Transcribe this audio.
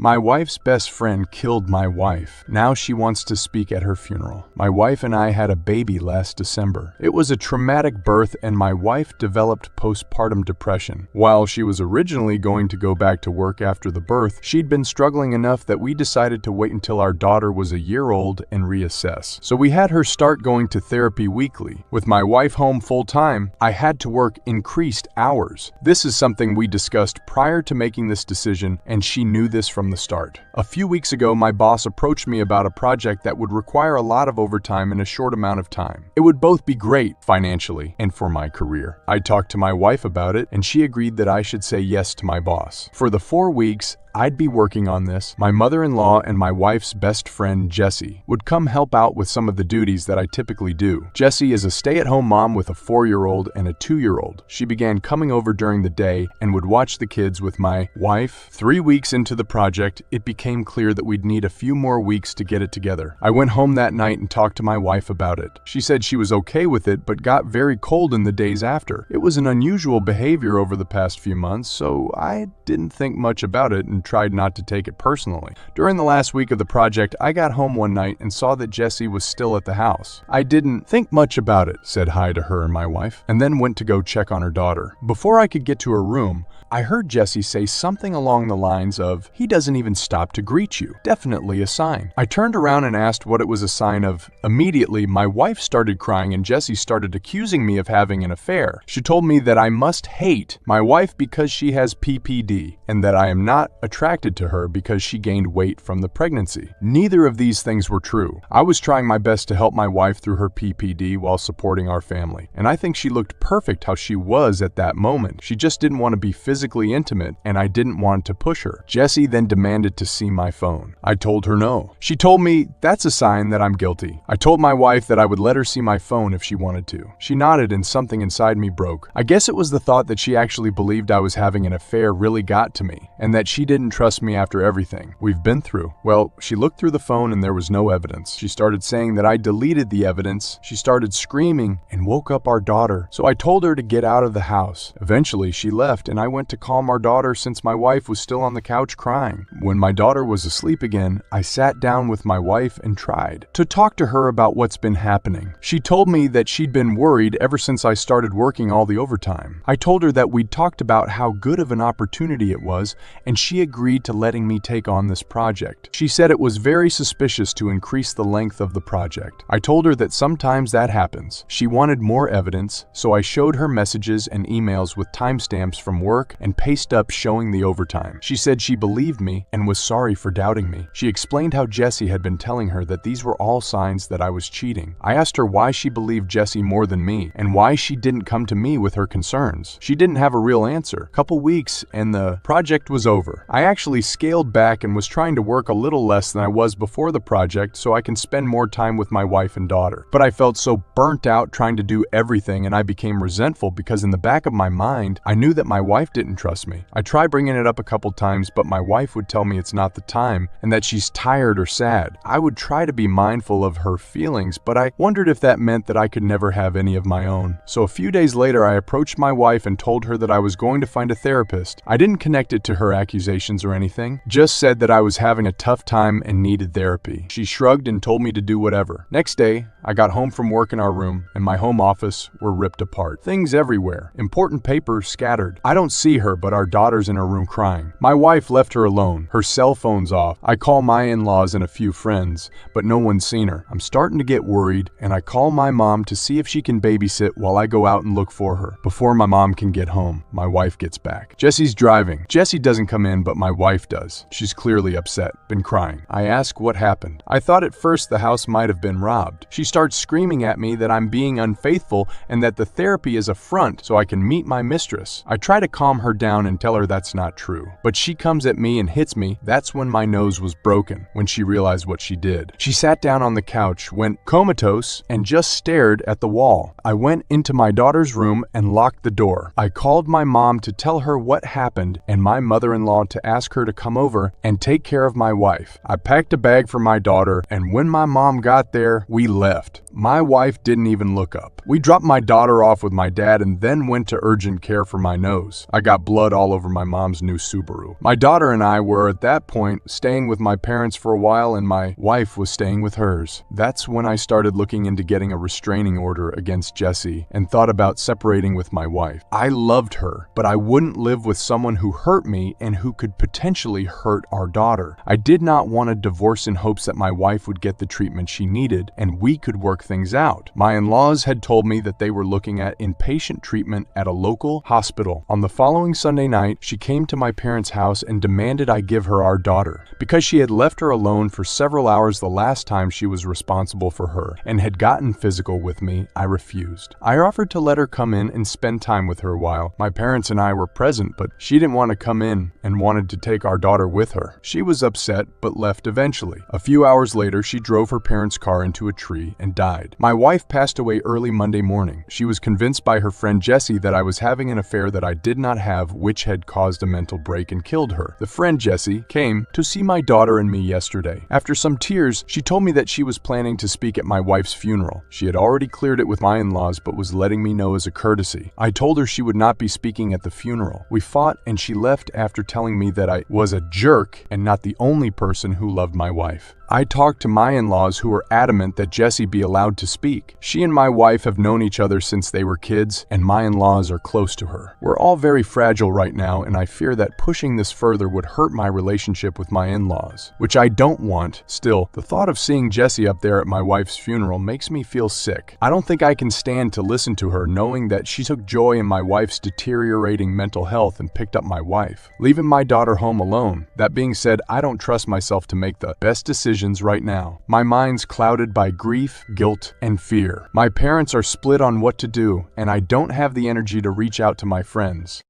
My wife's best friend killed my wife. Now she wants to speak at her funeral. My wife and I had a baby last December. It was a traumatic birth and my wife developed postpartum depression. While she was originally going to go back to work after the birth, she'd been struggling enough that we decided to wait until our daughter was a year old and reassess. So we had her start going to therapy weekly. With my wife home full-time, I had to work increased hours. This is something we discussed prior to making this decision, and she knew this from the start. A few weeks ago, my boss approached me about a project that would require a lot of overtime in a short amount of time. It would both be great financially and for my career. I talked to my wife about it, and she agreed that I should say yes to my boss. For the 4 weeks I'd be working on this, my mother-in-law and my wife's best friend, Jessie, would come help out with some of the duties that I typically do. Jessie is a stay-at-home mom with a 4-year-old and a 2-year-old. She began coming over during the day and would watch the kids with my wife. 3 weeks into the project, it became clear that we'd need a few more weeks to get it together. I went home that night and talked to my wife about it. She said she was okay with it, but got very cold in the days after. It was an unusual behavior over the past few months, so I didn't think much about it and tried not to take it personally. During the last week of the project, I got home one night and saw that Jessie was still at the house. I didn't think much about it, said hi to her and my wife, and then went to go check on her daughter. Before I could get to her room, I heard Jessie say something along the lines of, "He doesn't even stop to greet you. Definitely a sign." I turned around and asked what it was a sign of. Immediately, my wife started crying and Jessie started accusing me of having an affair. She told me that I must hate my wife because she has PPD and that I am not attracted to her because she gained weight from the pregnancy. Neither of these things were true. I was trying my best to help my wife through her PPD while supporting our family, and I think she looked perfect how she was at that moment. She just didn't want to be physically intimate, and I didn't want to push her. Jessie then demanded to see my phone. I told her no. She told me that's a sign that I'm guilty. I told my wife that I would let her see my phone if she wanted to. She nodded and something inside me broke. I guess it was the thought that she actually believed I was having an affair really got to me, and that she didn't trust me after everything we've been through. Well, she looked through the phone and there was no evidence. She started saying that I deleted the evidence. She started screaming and woke up our daughter. So I told her to get out of the house. Eventually, she left and I went to calm our daughter since my wife was still on the couch crying. When my daughter was asleep again, I sat down with my wife and tried to talk to her about what's been happening. She told me that she'd been worried ever since I started working all the overtime. I told her that we'd talked about how good of an opportunity it was, and she agreed to letting me take on this project. She said it was very suspicious to increase the length of the project. I told her that sometimes that happens. She wanted more evidence, so I showed her messages and emails with timestamps from work and paste up showing the overtime. She said she believed me and was sorry for doubting me. She explained how Jessie had been telling her that these were all signs that I was cheating. I asked her why she believed Jessie more than me and why she didn't come to me with her concerns. She didn't have a real answer. Couple weeks and the project was over. I actually scaled back and was trying to work a little less than I was before the project so I can spend more time with my wife and daughter. But I felt so burnt out trying to do everything, and I became resentful because in the back of my mind, I knew that my wife didn't trust me. I tried bringing it up a couple times, but my wife would tell me it's not the time and that she's tired or sad. I would try to be mindful of her feelings, but I wondered if that meant that I could never have any of my own. So a few days later, I approached my wife and told her that I was going to find a therapist. I didn't connect it to her accusations or anything, just said that I was having a tough time and needed therapy. She shrugged and told me to do whatever. Next day, I got home from work in our room and my home office were ripped apart. Things everywhere. Important papers scattered. I don't see her, but our daughter's in her room crying. My wife left her alone. Her cell phone's off. I call my in-laws and a few friends, but no one's seen her. I'm starting to get worried, and I call my mom to see if she can babysit while I go out and look for her. Before my mom can get home, my wife gets back. Jessie's driving. Jessie doesn't come in, but my wife does. She's clearly upset, been crying. I ask what happened. I thought at first the house might have been robbed. She starts screaming at me that I'm being unfaithful and that the therapy is a front so I can meet my mistress. I try to calm her down and tell her that's not true, but she comes at me and hits me. That's when my nose was broken, when she realized what she did. She sat down on the couch, went comatose, and just stared at the wall. I went into my daughter's room and locked the door. I called my mom to tell her what happened and my mother-in-law to ask her to come over and take care of my wife. I packed a bag for my daughter, and when my mom got there, we left. My wife didn't even look up. We dropped my daughter off with my dad and then went to urgent care for my nose. I got blood all over my mom's new Subaru. My daughter and I were at that point staying with my parents for a while and my wife was staying with hers. That's when I started looking into getting a restraining order against Jessie and thought about separating with my wife. I loved her, but I wouldn't live with someone who hurt me and who could potentially hurt our daughter. I did not want a divorce in hopes that my wife would get the treatment she needed and we could work things out. My in-laws had told me that they were looking at inpatient treatment at a local hospital. On the following Sunday night, she came to my parents' house and demanded I give her our daughter. Because she had left her alone for several hours the last time she was responsible for her and had gotten physical with me, I refused. I offered to let her come in and spend time with her while my parents and I were present, but she didn't want to come in and wanted to take our daughter with her. She was upset but left eventually. A few hours later, she drove her parents' car into a tree and died. My wife passed away early Monday morning. She was convinced by her friend Jessie that I was having an affair that I did not have, which had caused a mental break and killed her. The friend Jessie came to see my daughter and me yesterday. After some tears, she told me that she was planning to speak at my wife's funeral. She had already cleared it with my in-laws but was letting me know as a courtesy. I told her she would not be speaking at the funeral. We fought and she left after telling me that I was a jerk and not the only person who loved my wife. I talked to my in-laws who were adamant that Jessie be allowed to speak. She and my wife have known each other since they were kids, and my in-laws are close to her. We're all very fragile right now, and I fear that pushing this further would hurt my relationship with my in-laws, which I don't want. Still, the thought of seeing Jessie up there at my wife's funeral makes me feel sick. I don't think I can stand to listen to her knowing that she took joy in my wife's deteriorating mental health and picked up my wife, leaving my daughter home alone. That being said, I don't trust myself to make the best decisions right now. My mind's clouded by grief, guilt, and fear. My parents are split on what to do, and I don't have the energy to reach out to my friends.